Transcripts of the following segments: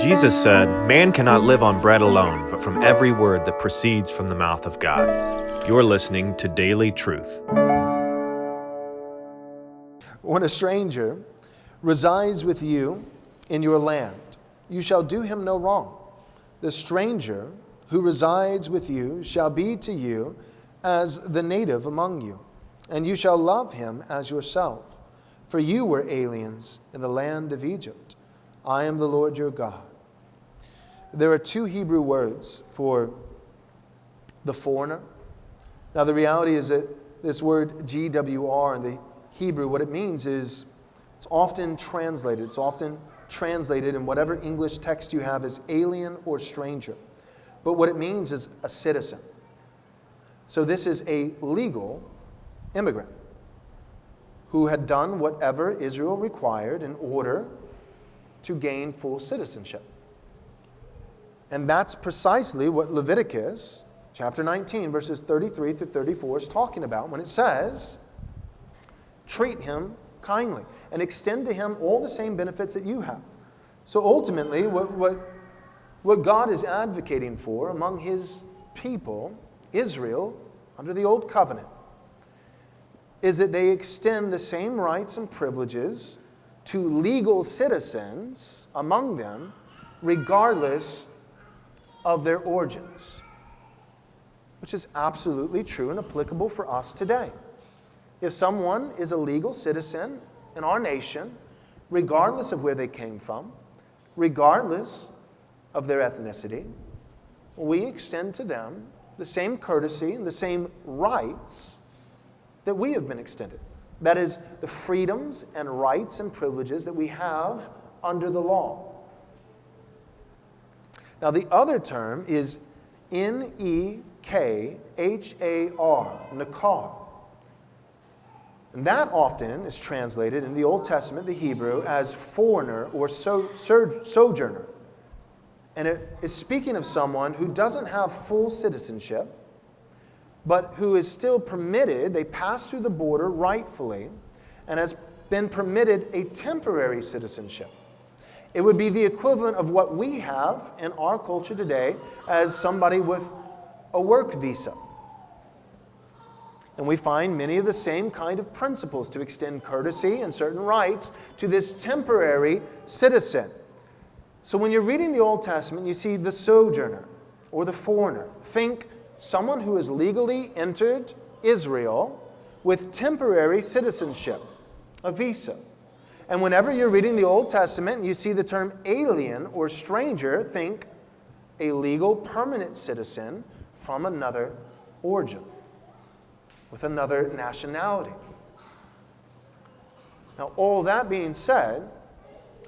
Jesus said, "Man cannot live on bread alone, but from every word that proceeds from the mouth of God." You're listening to Daily Truth. When a stranger resides with you in your land, you shall do him no wrong. The stranger who resides with you shall be to you as the native among you, and you shall love him as yourself. For you were aliens in the land of Egypt. I am the Lord your God. There are two Hebrew words for the foreigner. Now the reality is that this word GWR in the Hebrew, what it means is it's often translated. It's often translated in whatever English text you have as alien or stranger. But what it means is a citizen. So this is a legal immigrant who had done whatever Israel required in order to gain full citizenship. And that's precisely what Leviticus chapter 19, verses 33 through 34 is talking about when it says, treat him kindly and extend to him all the same benefits that you have. So ultimately, what God is advocating for among his people, Israel, under the Old Covenant, is that they extend the same rights and privileges to legal citizens among them, regardless of their origins, which is absolutely true and applicable for us today. If someone is a legal citizen in our nation, regardless of where they came from, regardless of their ethnicity, we extend to them the same courtesy and the same rights that we have been extended. That is, the freedoms and rights and privileges that we have under the law. Now, the other term is Nekhar, Nekar. And that often is translated in the Old Testament, the Hebrew, as foreigner or sojourner. And it is speaking of someone who doesn't have full citizenship, but who is still permitted, they pass through the border rightfully, and has been permitted a temporary citizenship. It would be the equivalent of what we have in our culture today as somebody with a work visa. And we find many of the same kind of principles to extend courtesy and certain rights to this temporary citizen. So when you're reading the Old Testament, you see the sojourner or the foreigner. Think someone who has legally entered Israel with temporary citizenship, a visa. And whenever you're reading the Old Testament and you see the term alien or stranger, think a legal permanent citizen from another origin, with another nationality. Now, all that being said,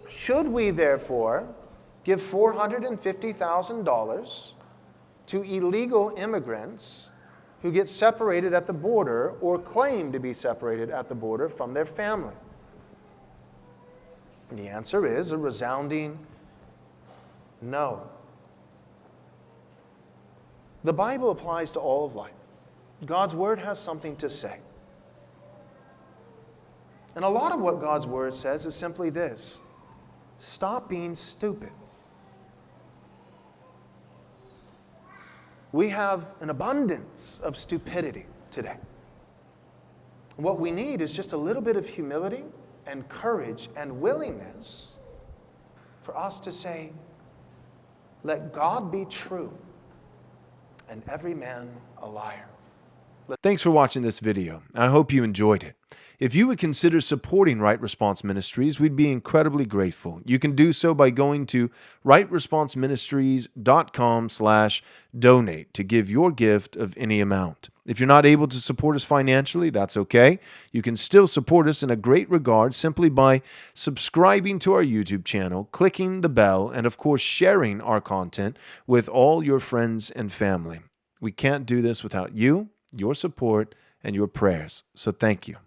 should we therefore give $450,000 to illegal immigrants who get separated at the border or claim to be separated at the border from their family? And the answer is a resounding no. The Bible applies to all of life. God's Word has something to say. And a lot of what God's Word says is simply this: stop being stupid. We have an abundance of stupidity today. What we need is just a little bit of humility and courage and willingness for us to say, let God be true and every man a liar. Thanks for watching this video. I hope you enjoyed it. If you would consider supporting Right Response Ministries, we'd be incredibly grateful. You can do so by going to rightresponseministries.com/donate to give your gift of any amount. If you're not able to support us financially, that's okay. You can still support us in a great regard simply by subscribing to our YouTube channel, clicking the bell, and of course sharing our content with all your friends and family. We can't do this without you, your support, and your prayers. So thank you.